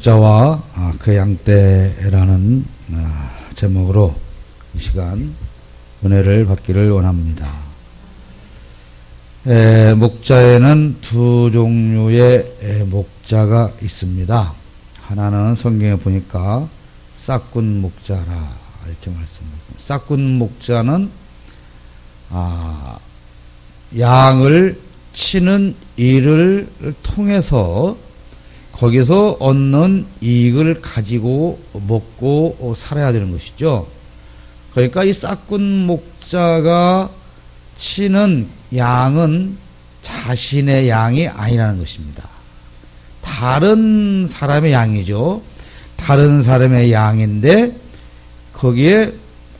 목자와 그 양떼라는 제목으로 이 시간 은혜를 받기를 원합니다. 목자에는 두 종류의 목자가 있습니다. 하나는 성경에 보니까 싹군 목자라 이렇게 말씀합니다. 싹군 목자는 양을 치는 일을 통해서 거기서 얻는 이익을 가지고 먹고 살아야 되는 것이죠. 그러니까 이 싹군 목자가 치는 양은 자신의 양이 아니라는 것입니다. 다른 사람의 양이죠. 다른 사람의 양인데 거기에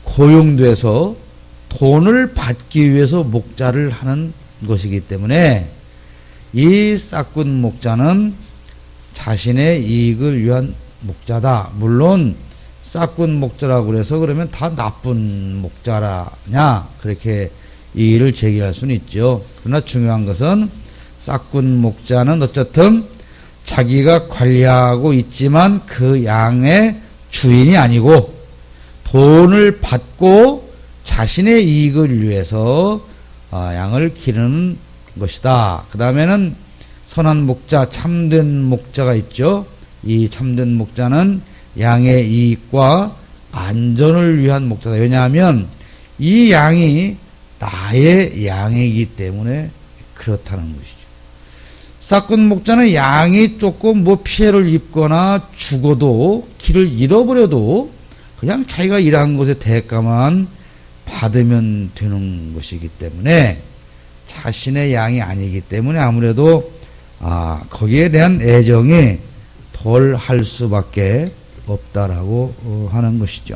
고용돼서 돈을 받기 위해서 목자를 하는 것이기 때문에 이 싹군 목자는 자신의 이익을 위한 목자다. 물론 싹군 목자라고 그래서 그러면 다 나쁜 목자라냐 그렇게 이의를 제기할 수는 있죠. 그러나 중요한 것은 싹군 목자는 어쨌든 자기가 관리하고 있지만 그 양의 주인이 아니고 돈을 받고 자신의 이익을 위해서 양을 기르는 것이다. 그 다음에는 선한 목자, 참된 목자가 있죠. 이 참된 목자는 양의 이익과 안전을 위한 목자다. 왜냐하면 이 양이 나의 양이기 때문에 그렇다는 것이죠. 싹군 목자는 양이 조금 피해를 입거나 죽어도 길을 잃어버려도 그냥 자기가 일한 것의 대가만 받으면 되는 것이기 때문에 자신의 양이 아니기 때문에 아무래도 거기에 대한 애정이 덜 할 수밖에 없다라고 하는 것이죠.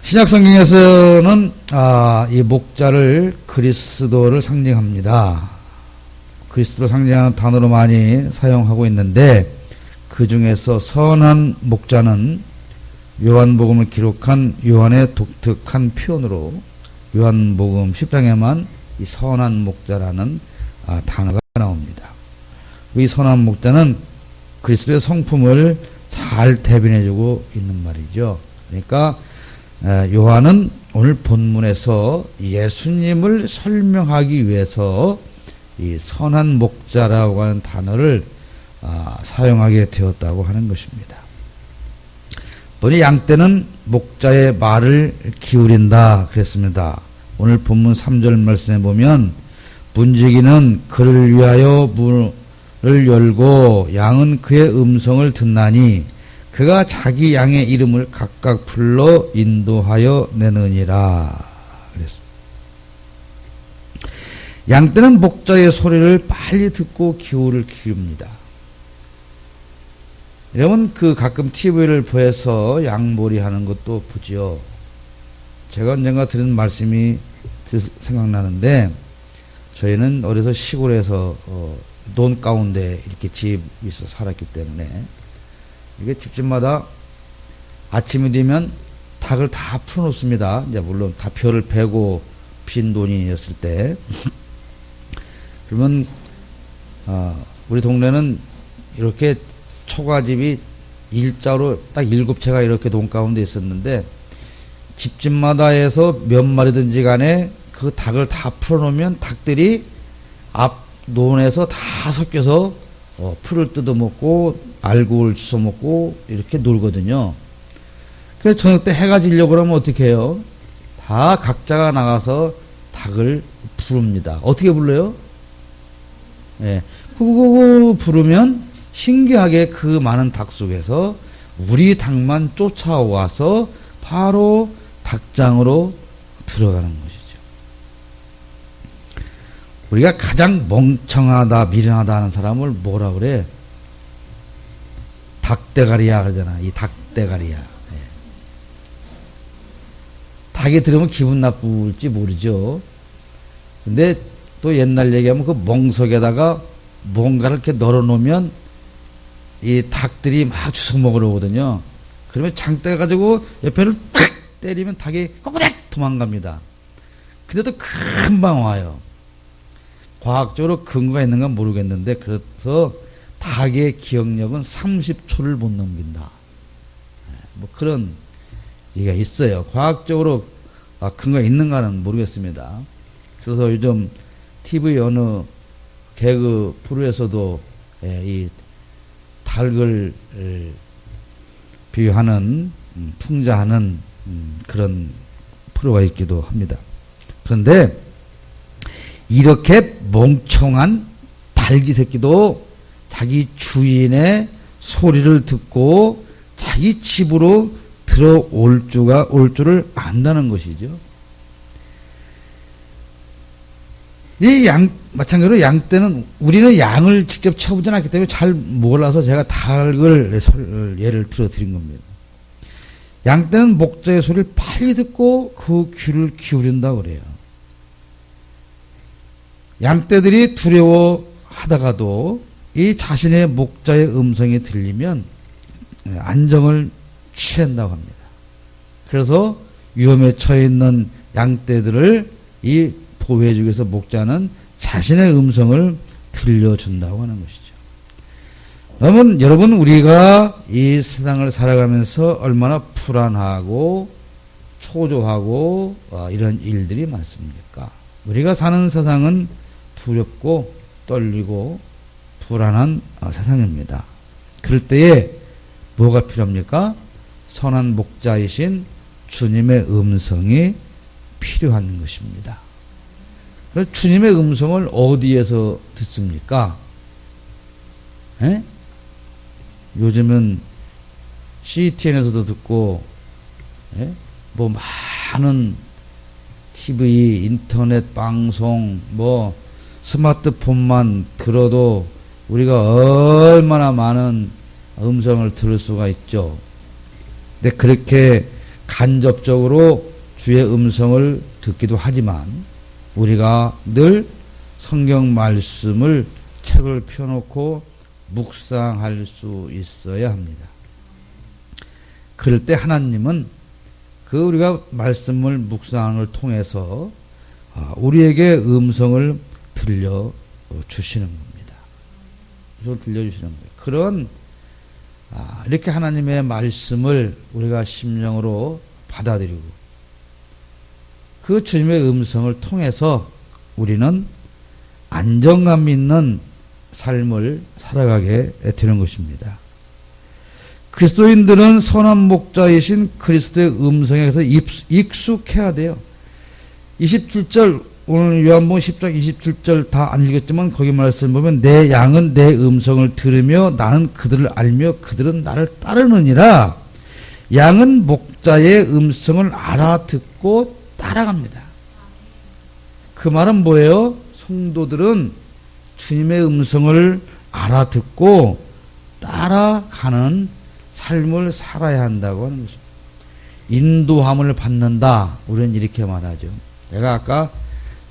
신약 성경에서는 이 목자를 그리스도를 상징합니다. 그리스도를 상징하는 단어로 많이 사용하고 있는데 그 중에서 선한 목자는 요한복음을 기록한 요한의 독특한 표현으로 요한복음 10장에만 이 선한 목자라는 단어가 나옵니다. 이 선한 목자는 그리스도의 성품을 잘 대변해주고 있는 말이죠. 그러니까 요한은 오늘 본문에서 예수님을 설명하기 위해서 이 선한 목자라고 하는 단어를 사용하게 되었다고 하는 것입니다. 또 이 양떼는 목자의 말을 기울인다 그랬습니다. 오늘 본문 3절 말씀에 보면 문지기는 그를 위하여 문을 열고 양은 그의 음성을 듣나니 그가 자기 양의 이름을 각각 불러 인도하여 내느니라 그랬습니다. 양떼는 목자의 소리를 빨리 듣고 귀를 기웁니다. 여러분 가끔 TV를 보여서 양몰이 하는 것도 보죠. 제가 언젠가 들은 말씀이 생각나는데 저희는 어려서 시골에서 논 가운데 이렇게 집이 있어 살았기 때문에 이게 집집마다 아침이 되면 닭을 다 풀어놓습니다. 이제 물론 다 벼를 베고 빈 논이었을 때 그러면 우리 동네는 이렇게 초가집이 일자로 딱 7채가 이렇게 논 가운데 있었는데 집집마다 해서 몇 마리든지 간에 그 닭을 다 풀어놓으면 닭들이 앞 논에서 다 섞여서 풀을 뜯어먹고 알곡을 주워먹고 이렇게 놀거든요. 그래서 저녁 때 해가 지려고 그러면 어떻게 해요? 다 각자가 나가서 닭을 부릅니다. 어떻게 불러요? 후후후 부르면 신기하게 그 많은 닭 속에서 우리 닭만 쫓아와서 바로 닭장으로 들어가는 것이죠. 우리가 가장 멍청하다, 미련하다 하는 사람을 뭐라 그래? 닭대가리야 그러잖아. 이 닭대가리야. 닭이 들으면 기분 나쁠지 모르죠. 근데 또 옛날 얘기하면 그 멍석에다가 뭔가를 이렇게 널어놓으면 이 닭들이 막 주워 먹으러 오거든요. 그러면 장대 가지고 옆에를 팍 때리면 닭이 꼬꾸닥 도망갑니다. 근데도 금방 와요. 과학적으로 근거가 있는가 모르겠는데, 그래서 닭의 기억력은 30초를 못 넘긴다. 뭐 그런 얘기가 있어요. 과학적으로 근거가 있는가는 모르겠습니다. 그래서 요즘 TV 어느 개그 프로에서도 이 닭을 비유하는 풍자하는 그런 프로가 있기도 합니다. 그런데 이렇게 멍청한 닭이 새끼도 자기 주인의 소리를 듣고 자기 집으로 들어올 줄을 안다는 것이죠. 마찬가지로 양 떼는, 우리는 양을 직접 쳐보지 않기 때문에 잘 몰라서 제가 닭을 예를 들어 드린 겁니다. 양 떼는 목자의 소리를 빨리 듣고 그 귀를 기울인다고 그래요. 양 떼들이 두려워하다가도 이 자신의 목자의 음성이 들리면 안정을 취한다고 합니다. 그래서 위험에 처해 있는 양떼들을 이 보호해주기 위해서 목자는 자신의 음성을 들려준다고 하는 것이죠. 여러분, 우리가 이 세상을 살아가면서 얼마나 불안하고 초조하고 이런 일들이 많습니까? 우리가 사는 세상은 두렵고 떨리고 불안한 세상입니다. 그럴 때에 뭐가 필요합니까? 선한 목자이신 주님의 음성이 필요한 것입니다. 주님의 음성을 어디에서 듣습니까? 요즘은 CTN에서도 듣고, 뭐 많은 TV, 인터넷 방송, 뭐 스마트폰만 들어도 우리가 얼마나 많은 음성을 들을 수가 있죠. 근데 그렇게 간접적으로 주의 음성을 듣기도 하지만 우리가 늘 성경 말씀을 책을 펴놓고 묵상할 수 있어야 합니다. 그럴 때 하나님은 우리가 말씀을 묵상하는 걸 통해서 우리에게 음성을 들려주시는 겁니다. 들려주시는 거예요. 그런 이렇게 하나님의 말씀을 우리가 심령으로 받아들이고 그 주님의 음성을 통해서 우리는 안정감 있는 삶을 살아가게 되는 것입니다. 그리스도인들은 선한 목자이신 그리스도의 음성에 대해서 익숙해야 돼요. 27절, 오늘 요한복음 10장 27절 다 안 읽었지만 거기 말씀 보면 내 양은 내 음성을 들으며 나는 그들을 알며 그들은 나를 따르느니라. 양은 목자의 음성을 알아듣고 따라갑니다. 그 말은 뭐예요? 성도들은 주님의 음성을 알아듣고 따라가는 삶을 살아야 한다고 하는 것입니다. 인도함을 받는다. 우리는 이렇게 말하죠. 제가 아까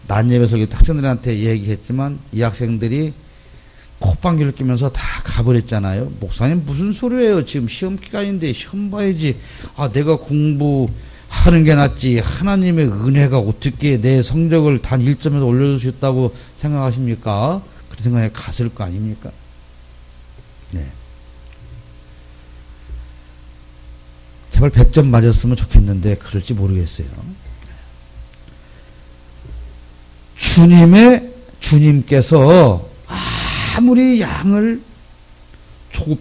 난예배서 학생들한테 얘기했지만 이 학생들이 콧방귀를 뀌면서 다 가버렸잖아요. 목사님 무슨 소리예요? 지금 시험 기간인데 시험 봐야지. 내가 공부하는 게 낫지. 하나님의 은혜가 어떻게 내 성적을 단 1점에서 올려주셨다고 생각하십니까? 그런 생각에 갔을 거 아닙니까? 네. 제발 100점 맞았으면 좋겠는데 그럴지 모르겠어요. 주님께서 아무리 양을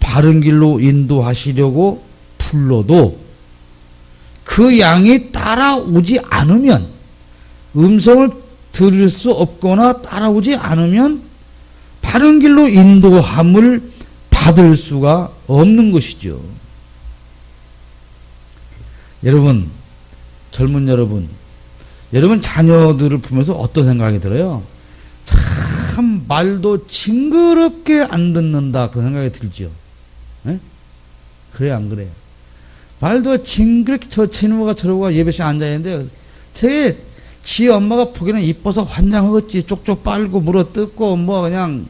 바른 길로 인도하시려고 불러도 그 양이 따라오지 않으면, 음성을 들을 수 없거나 따라오지 않으면 바른 길로 인도함을 받을 수가 없는 것이죠. 여러분, 젊은 여러분 자녀들을 보면서 어떤 생각이 들어요? 참 말도 징그럽게 안 듣는다, 그런 생각이 들죠. 네? 그래요, 안 그래요? 말도 징그럽게, 저 친구가 저러고 예배실에 앉아있는데 제 지 엄마가 보기에는 이뻐서 환장하겠지. 쪽쪽 빨고 물어뜯고 뭐 그냥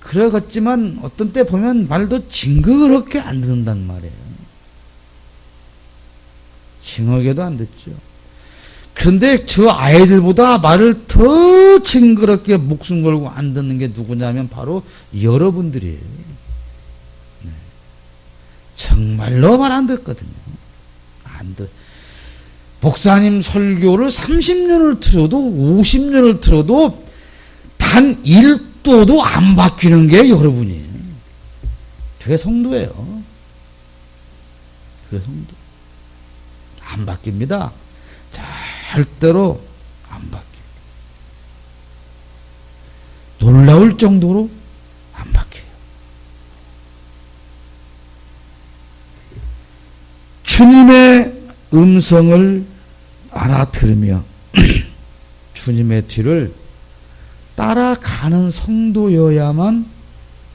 그러겠지만 어떤 때 보면 말도 징그럽게 안 듣는단 말이에요. 징하게도 안 듣죠. 그런데 저 아이들보다 말을 더 징그럽게 목숨 걸고 안 듣는 게 누구냐면 바로 여러분들이에요. 네. 정말로 말 안 듣거든요. 안 듣. 목사님 설교를 30년을 들어도 50년을 들어도 단 1도도 안 바뀌는 게 여러분이에요. 그게 성도예요. 그게 성도. 안 바뀝니다. 절대로 안 바뀌어요. 놀라울 정도로 안 바뀌어요. 주님의 음성을 알아들으며 주님의 뒤를 따라가는 성도여야만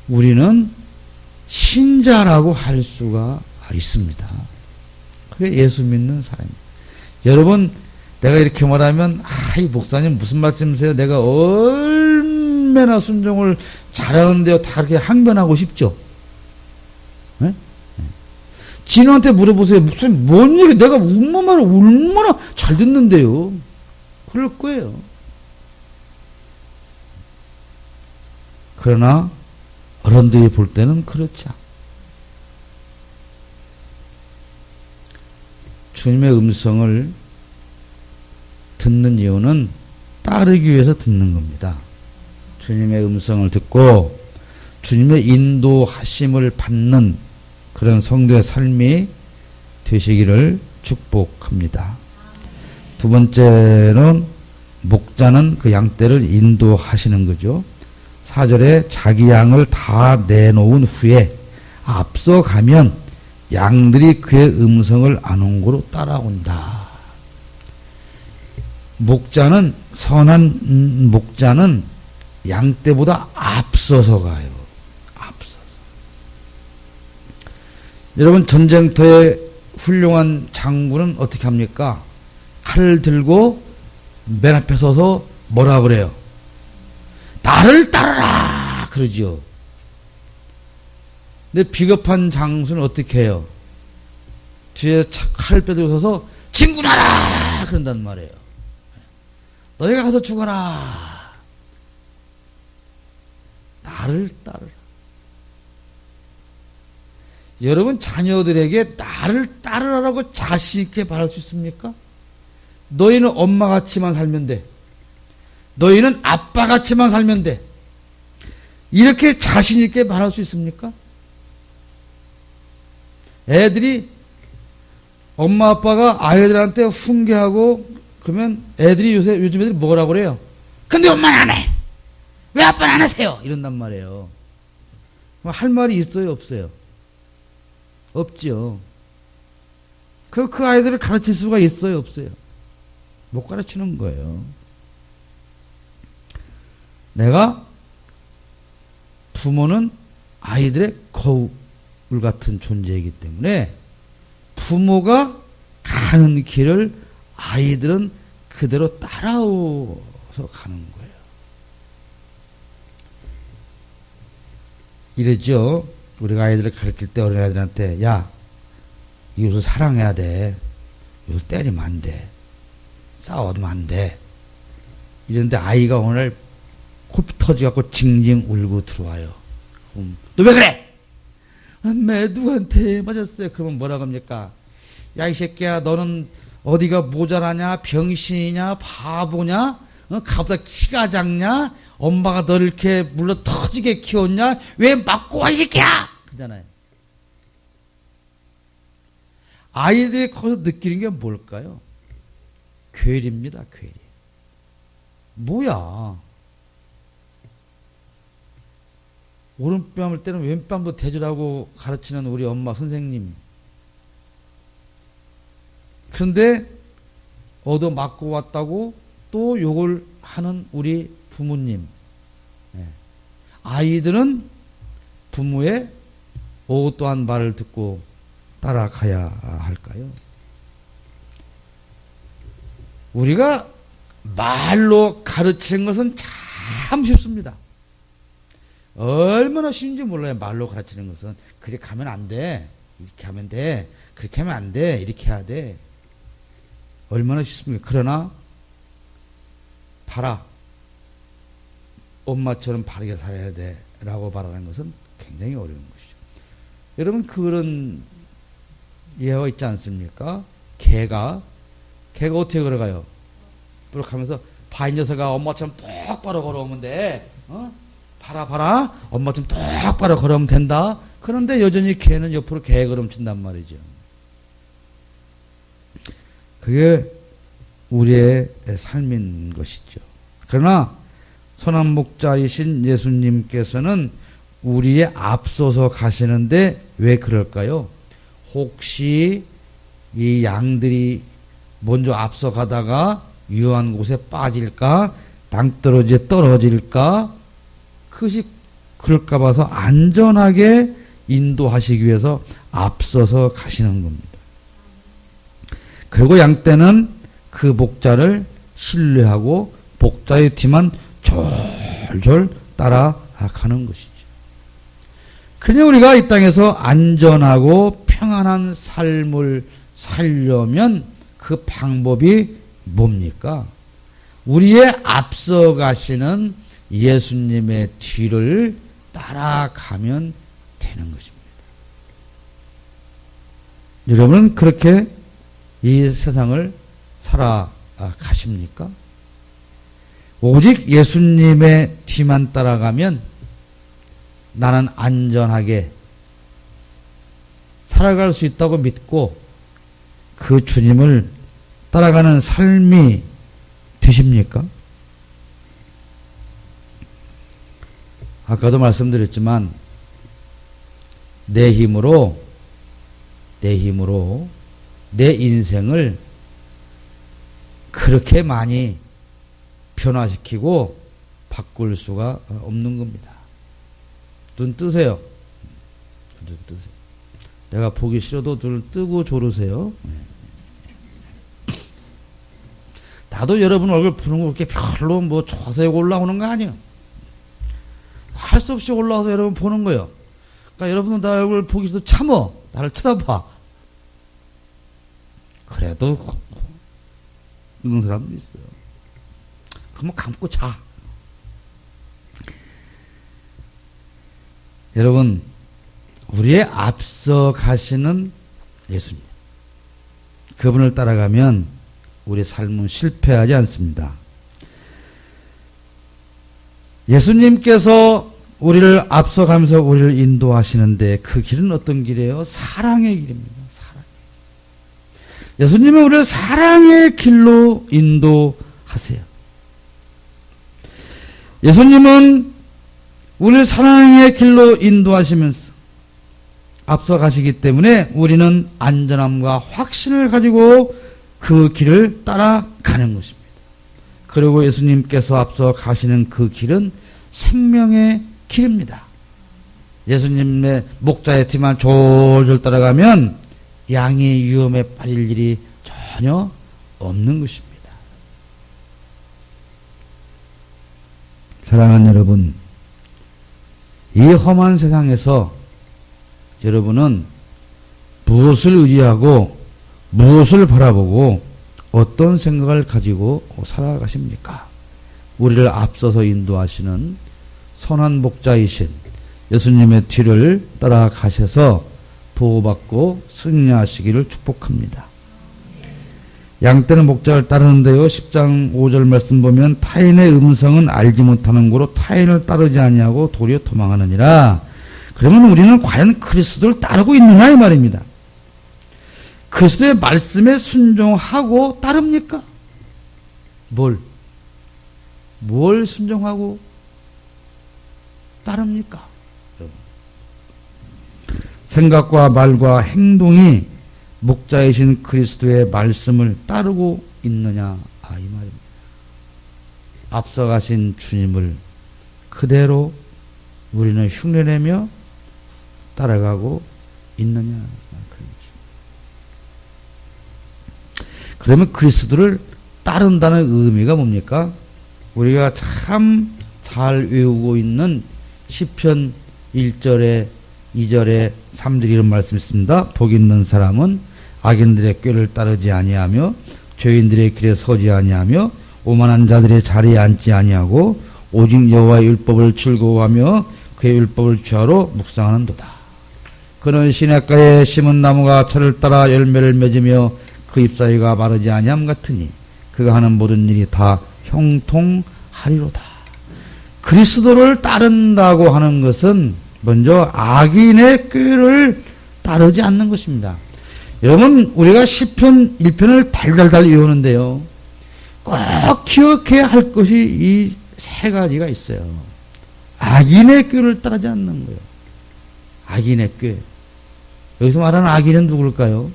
우리는 신자라고 할 수가 있습니다. 그게 예수 믿는 사람입니다. 여러분, 내가 이렇게 말하면 이 목사님 무슨 말씀이세요? 내가 얼마나 순종을 잘하는데요. 다 이렇게 항변하고 싶죠? 네? 진우한테 물어보세요. 목사님 뭔 얘기, 내가 말을 얼마나 잘 듣는데요. 그럴 거예요. 그러나 어른들이 볼 때는 그렇지 않아요. 주님의 음성을 듣는 이유는 따르기 위해서 듣는 겁니다. 주님의 음성을 듣고 주님의 인도하심을 받는 그런 성도의 삶이 되시기를 축복합니다. 두 번째는 목자는 그 양떼를 인도하시는 거죠. 4절에 자기 양을 다 내놓은 후에 앞서가면 양들이 그의 음성을 아는 고로 따라온다. 목자는, 선한 목자는 양떼보다 앞서서 가요. 앞서서. 여러분, 전쟁터에 훌륭한 장군은 어떻게 합니까? 칼을 들고 맨 앞에 서서 뭐라 그래요? 나를 따르라! 그러지요. 근데 비겁한 장수는 어떻게 해요? 뒤에 칼을 빼들고 서서 진군하라! 그런단 말이에요. 너희가 가서 죽어라. 나를 따르라. 여러분, 자녀들에게 나를 따르라고 자신 있게 말할 수 있습니까? 너희는 엄마같이만 살면 돼. 너희는 아빠같이만 살면 돼. 이렇게 자신 있게 말할 수 있습니까? 애들이, 엄마 아빠가 아이들한테 훈계하고 그러면 애들이 요즘 애들이 뭐라고 그래요? 근데 엄마는 안 해! 왜 아빠는 안 하세요? 이런단 말이에요. 할 말이 있어요? 없어요? 없죠. 그 아이들을 가르칠 수가 있어요? 없어요? 못 가르치는 거예요. 내가 부모는 아이들의 거울 같은 존재이기 때문에 부모가 가는 길을 아이들은 그대로 따라오서 가는 거예요. 이러죠. 우리가 아이들을 가르칠 때 어린아이들한테 야, 이것을 사랑해야 돼. 이것을 때리면 안 돼. 싸워도 안 돼. 이런데 아이가 오늘 코피 터져갖고 징징 울고 들어와요. 너 왜 그래? 매 누구한테 맞았어요. 그러면 뭐라고 합니까? 야, 이 새끼야, 너는 어디가 모자라냐? 병신이냐? 바보냐? 가보다 키가 작냐? 엄마가 너를 이렇게 물러 터지게 키웠냐? 왜 맞고 와, 이 새끼야! 그러잖아요. 아이들이 거기서 느끼는 게 뭘까요? 괴리입니다, 괴리. 뭐야? 오른뺨을 때는 왼뺨도 대주라고 가르치는 우리 엄마 선생님. 그런데 얻어 맞고 왔다고 또 욕을 하는 우리 부모님. 아이들은 부모의 어떠한 말을 듣고 따라가야 할까요? 우리가 말로 가르치는 것은 참 쉽습니다. 얼마나 쉬운지 몰라요. 말로 가르치는 것은. 그렇게 하면 안 돼. 이렇게 하면 돼. 그렇게 하면 안 돼. 이렇게 해야 돼. 얼마나 쉽습니까? 그러나 봐라, 엄마처럼 바르게 살아야 돼 라고 말하는 것은 굉장히 어려운 것이죠. 여러분, 그런 예화가 있지 않습니까? 개가 어떻게 걸어가요? 그렇게 하면서 봐, 이 녀석아, 엄마처럼 똑바로 걸어오면 돼. 봐라, 엄마처럼 똑바로 걸어오면 된다. 그런데 여전히 개는 옆으로 개걸음친단 말이죠. 그게 우리의 삶인 것이죠. 그러나 선한 목자이신 예수님께서는 우리의 앞서서 가시는데 왜 그럴까요? 혹시 이 양들이 먼저 앞서 가다가 위험한 곳에 빠질까, 낭떠러지에 떨어질까, 그것이 그럴까 봐서 안전하게 인도하시기 위해서 앞서서 가시는 겁니다. 그리고 양떼는 그 목자를 신뢰하고 목자의 뒤만 졸졸 따라가는 것이죠. 그냥 우리가 이 땅에서 안전하고 평안한 삶을 살려면 그 방법이 뭡니까? 우리의 앞서 가시는 예수님의 뒤를 따라가면 되는 것입니다. 여러분은 그렇게 이 세상을 살아가십니까? 오직 예수님의 뒤만 따라가면 나는 안전하게 살아갈 수 있다고 믿고 그 주님을 따라가는 삶이 되십니까? 아까도 말씀드렸지만 내 힘으로 내 인생을 그렇게 많이 변화시키고 바꿀 수가 없는 겁니다. 눈 뜨세요. 눈 뜨세요. 내가 보기 싫어도 눈을 뜨고 조르세요. 나도 여러분 얼굴 보는 거 그렇게 별로 뭐 좋아서 올라오는 거 아니에요. 할 수 없이 올라와서 여러분 보는 거예요. 그러니까 여러분은 나 얼굴 보기 싫어도 참어. 나를 쳐다봐. 그래도 이런 사람도 있어요. 그러면 감고 자. 여러분, 우리의 앞서 가시는 예수님, 그분을 따라가면 우리 삶은 실패하지 않습니다. 예수님께서 우리를 앞서가면서 우리를 인도하시는데 그 길은 어떤 길이에요? 사랑의 길입니다. 사랑. 예수님은 우리를 사랑의 길로 인도하세요. 예수님은 우리를 사랑의 길로 인도하시면서 앞서 가시기 때문에 우리는 안전함과 확신을 가지고 그 길을 따라가는 것입니다. 그리고 예수님께서 앞서 가시는 그 길은 생명의 길입니다. 예수님의 목자의 뒤만 졸졸 따라가면 양이 위험에 빠질 일이 전혀 없는 것입니다. 사랑하는 여러분, 이 험한 세상에서 여러분은 무엇을 의지하고 무엇을 바라보고 어떤 생각을 가지고 살아가십니까? 우리를 앞서서 인도하시는 선한 목자이신 예수님의 뒤를 따라가셔서 보호받고 승리하시기를 축복합니다. 양떼는 목자를 따르는데요, 10장 5절 말씀 보면 타인의 음성은 알지 못하는 고로 타인을 따르지 아니하고 도리어 도망하느니라. 그러면 우리는 과연 그리스도를 따르고 있느냐 이 말입니다. 그리스도의 말씀에 순종하고 따릅니까? 뭘 순종하고 따릅니까? 생각과 말과 행동이 목자이신 그리스도의 말씀을 따르고 있느냐 이 말입니다. 앞서가신 주님을 그대로 우리는 흉내내며 따라가고 있느냐. 그러면 그리스도를 따른다는 의미가 뭡니까? 우리가 참 잘 외우고 있는 시편 1절에 2절에 3절에 이런 말씀이 있습니다. 복 있는 사람은 악인들의 꾀를 따르지 아니하며 죄인들의 길에 서지 아니하며 오만한 자들의 자리에 앉지 아니하고 오직 여호와의 율법을 즐거워하며 그의 율법을 주하로 묵상하는도다. 그는 시냇가에 심은 나무가 철을 따라 열매를 맺으며 그 잎사귀가 마르지 아니함 같으니 그가 하는 모든 일이 다 형통하리로다. 그리스도를 따른다고 하는 것은 먼저 악인의 꾀를 따르지 않는 것입니다. 여러분, 우리가 시편 1편을 달달달 외우는데요, 꼭 기억해야 할 것이 이 세 가지가 있어요. 악인의 꾀를 따르지 않는 거예요. 악인의 꾀. 여기서 말하는 악인은 누굴까요?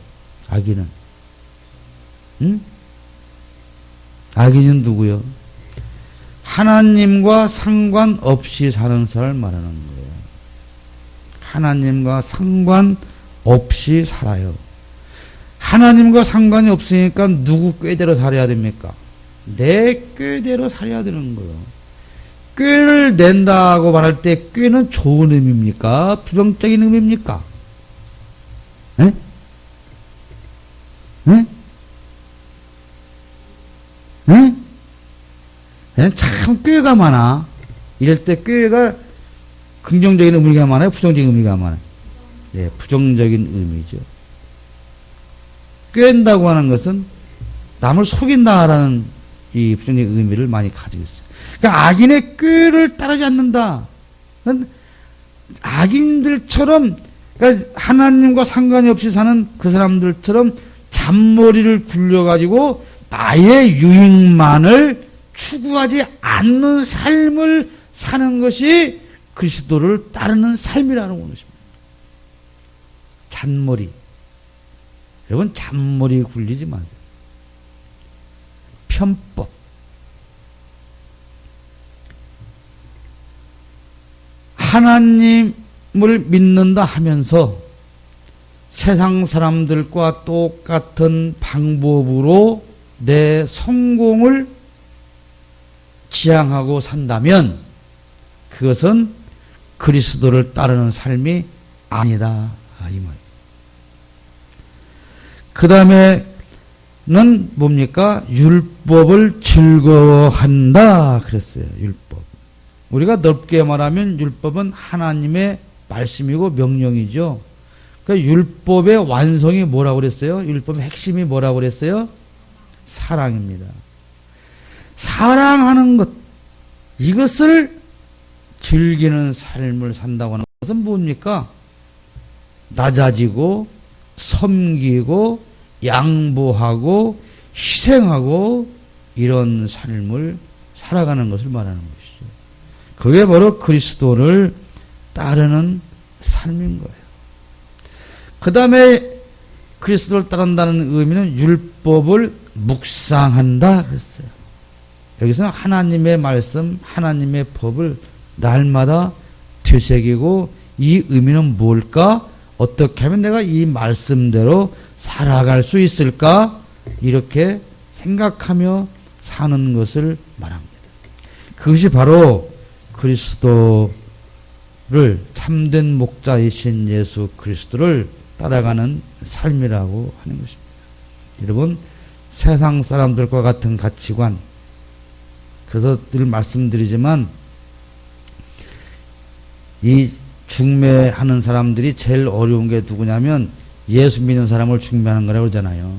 악인은. 응? 악인은 누구요? 하나님과 상관없이 사는 사람을 말하는 거예요. 하나님과 상관없이 살아요. 하나님과 상관이 없으니까 누구 꾀대로 살아야 됩니까? 내 꾀대로 살아야 되는 거예요. 꾀를 낸다고 말할 때 꾀는 좋은 의미입니까? 부정적인 의미입니까? 에? 에? 에? 그냥 참 꾀가 많아. 이럴 때 꾀가 긍정적인 의미가 많아요? 부정적인 의미가 많아요? 예, 부정적인 의미죠. 꾀낸다고 하는 것은 남을 속인다라는 이 부정적인 의미를 많이 가지고 있어요. 그러니까 악인의 꾀를 따르지 않는다. 악인들처럼, 그러니까 하나님과 상관이 없이 사는 그 사람들처럼 잔머리를 굴려가지고 나의 유익만을 추구하지 않는 삶을 사는 것이 그리스도를 따르는 삶이라는 것입니다. 잔머리. 여러분, 잔머리 굴리지 마세요. 편법. 하나님을 믿는다 하면서 세상 사람들과 똑같은 방법으로 내 성공을 지향하고 산다면 그것은 그리스도를 따르는 삶이 아니다. 이 말. 그 다음에는 뭡니까? 율법을 즐거워한다. 그랬어요. 율법. 우리가 넓게 말하면 율법은 하나님의 말씀이고 명령이죠. 그러니까 율법의 완성이 뭐라고 그랬어요? 율법의 핵심이 뭐라고 그랬어요? 사랑입니다. 사랑하는 것, 이것을 즐기는 삶을 산다고 하는 것은 뭡니까? 낮아지고 섬기고 양보하고 희생하고 이런 삶을 살아가는 것을 말하는 것이죠. 그게 바로 그리스도를 따르는 삶인 거예요. 그 다음에 그리스도를 따른다는 의미는 율법을 묵상한다 그랬어요. 여기서는 하나님의 말씀, 하나님의 법을 날마다 되새기고 이 의미는 뭘까? 어떻게 하면 내가 이 말씀대로 살아갈 수 있을까? 이렇게 생각하며 사는 것을 말합니다. 그것이 바로 그리스도를, 참된 목자이신 예수 그리스도를 따라가는 삶이라고 하는 것입니다. 여러분, 세상 사람들과 같은 가치관, 그래서 늘 말씀드리지만 이 중매하는 사람들이 제일 어려운 게 누구냐면 예수 믿는 사람을 중매하는 거라고 그러잖아요.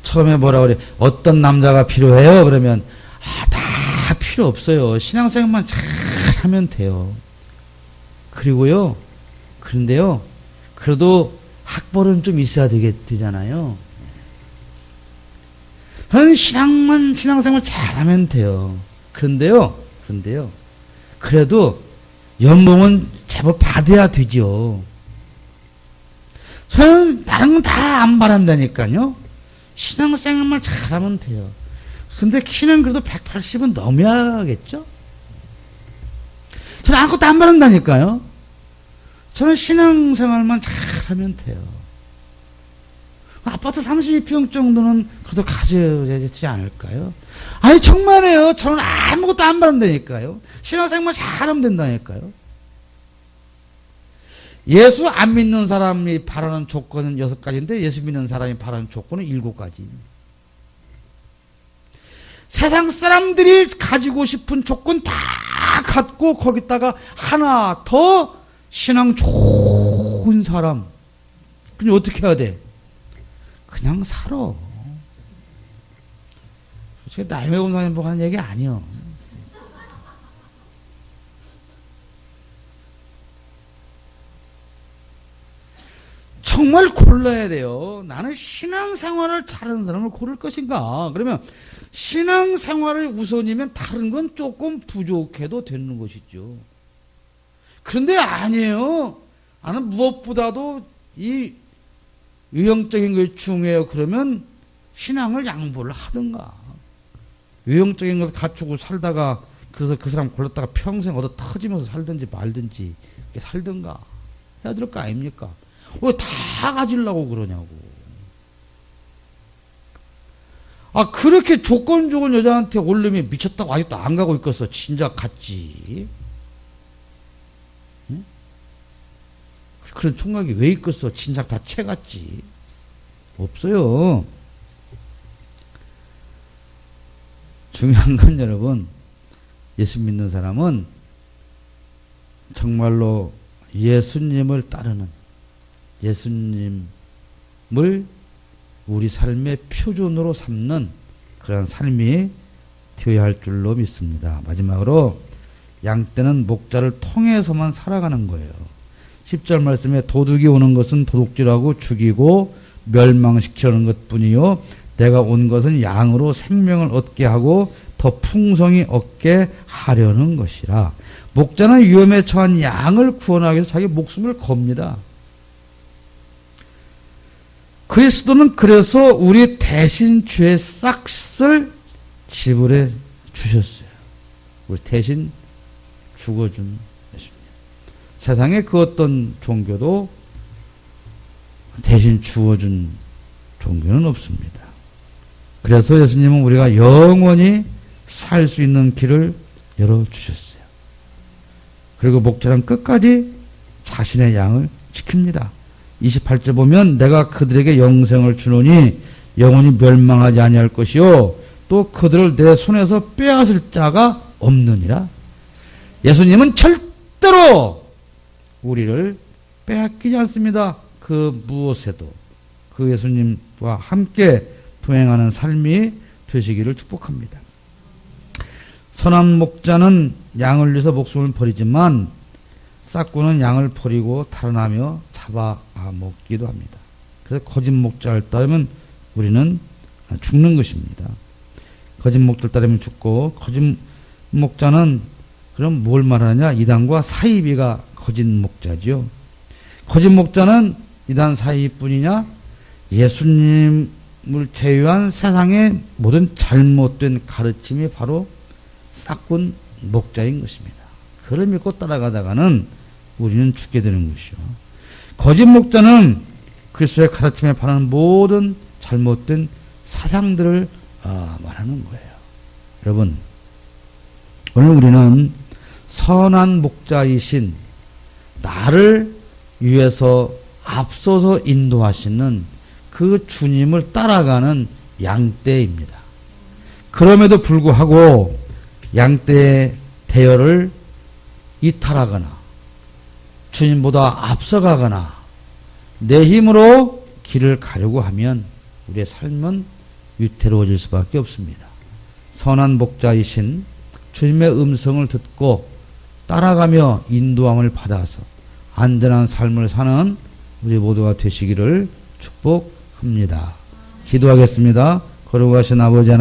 처음에 뭐라고 그래? 어떤 남자가 필요해요? 그러면 다 필요 없어요. 신앙생활만 잘 하면 돼요. 그리고요, 그런데요, 그래도 학벌은 좀 있어야 되잖아요. 저는 신앙생활 잘하면 돼요. 그런데요, 그래도 연봉은 제법 받아야 되죠. 저는 다른 건 다 안 바란다니까요. 신앙생활만 잘하면 돼요. 근데 키는 그래도 180은 넘어야겠죠? 저는 아무것도 안 바란다니까요. 저는 신앙생활만 잘하면 돼요. 아파트 32평 정도는 그래도 가져야 되지 않을까요? 아니, 정말이에요. 저는 아무것도 안 바란다니까요. 신앙생활만 잘하면 된다니까요. 예수 안 믿는 사람이 바라는 조건은 6가지인데 예수 믿는 사람이 바라는 조건은 7가지. 세상 사람들이 가지고 싶은 조건 다 갖고 거기다가 하나 더 신앙 좋은 사람. 그럼 어떻게 해야 돼? 그냥 살아. 제가 나이 먹은 사람 보고 하는 얘기 아니요. 정말 골라야 돼요. 나는 신앙생활을 잘하는 사람을 고를 것인가? 그러면 신앙생활을 우선이면 다른 건 조금 부족해도 되는 것이죠. 그런데 아니에요. 나는 무엇보다도 이 외형적인 것이 중요해요. 그러면 신앙을 양보를 하든가. 외형적인 것을 갖추고 살다가 그래서 그 사람 골랐다가 평생 얻어 터지면서 살든지 말든지 살든가 해야 될 거 아닙니까? 왜 다 가지려고 그러냐고. 아, 그렇게 조건 좋은 여자한테 올르면 미쳤다고 아직도 안 가고 있겠어. 진작 갔지. 응? 그런 총각이 왜 있겠어. 진작 다 채갔지. 없어요. 중요한 건 여러분, 예수 믿는 사람은 정말로 예수님을 따르는, 예수님을 우리 삶의 표준으로 삼는 그런 삶이 되어야 할 줄로 믿습니다. 마지막으로 양떼는 목자를 통해서만 살아가는 거예요. 10절 말씀에 도둑이 오는 것은 도둑질하고 죽이고 멸망시키려는 것뿐이요 내가 온 것은 양으로 생명을 얻게 하고 더 풍성히 얻게 하려는 것이라. 목자는 위험에 처한 양을 구원하기 위해서 자기 목숨을 겁니다. 그리스도는 그래서 우리 대신 죄의 싹을 지불해 주셨어요. 우리 대신 죽어준 예수님. 세상에 그 어떤 종교도 대신 죽어준 종교는 없습니다. 그래서 예수님은 우리가 영원히 살 수 있는 길을 열어주셨어요. 그리고 목자는 끝까지 자신의 양을 지킵니다. 28절 보면 내가 그들에게 영생을 주노니 영원히 멸망하지 아니할 것이요 또 그들을 내 손에서 빼앗을 자가 없느니라. 예수님은 절대로 우리를 빼앗기지 않습니다. 그 무엇에도 그 예수님과 함께 동행하는 삶이 되시기를 축복합니다. 선한 목자는 양을 위해서 목숨을 버리지만 싹구는 양을 버리고 탈환하며 잡아먹기도 합니다. 그래서 거짓 목자를 따르면 우리는 죽는 것입니다. 거짓 목자를 따르면 죽고, 거짓 목자는 그럼 뭘 말하냐? 이단과 사이비가 거짓 목자죠. 거짓 목자는 이단 사이비뿐이냐? 예수님을 제외한 세상의 모든 잘못된 가르침이 바로 싹군 목자인 것입니다. 그를 믿고 따라가다가는 우리는 죽게 되는 것이요. 거짓 목자는 그리스도의 가르침에 반하는 모든 잘못된 사상들을 말하는 거예요. 여러분, 오늘 우리는 선한 목자이신 나를 위해서 앞서서 인도하시는 그 주님을 따라가는 양떼입니다. 그럼에도 불구하고 양떼의 대열을 이탈하거나 주님보다 앞서가거나 내 힘으로 길을 가려고 하면 우리의 삶은 위태로워질 수밖에 없습니다. 선한 목자이신 주님의 음성을 듣고 따라가며 인도함을 받아서 안전한 삶을 사는 우리 모두가 되시기를 축복합니다. 기도하겠습니다. 거룩하신 아버지 하나님,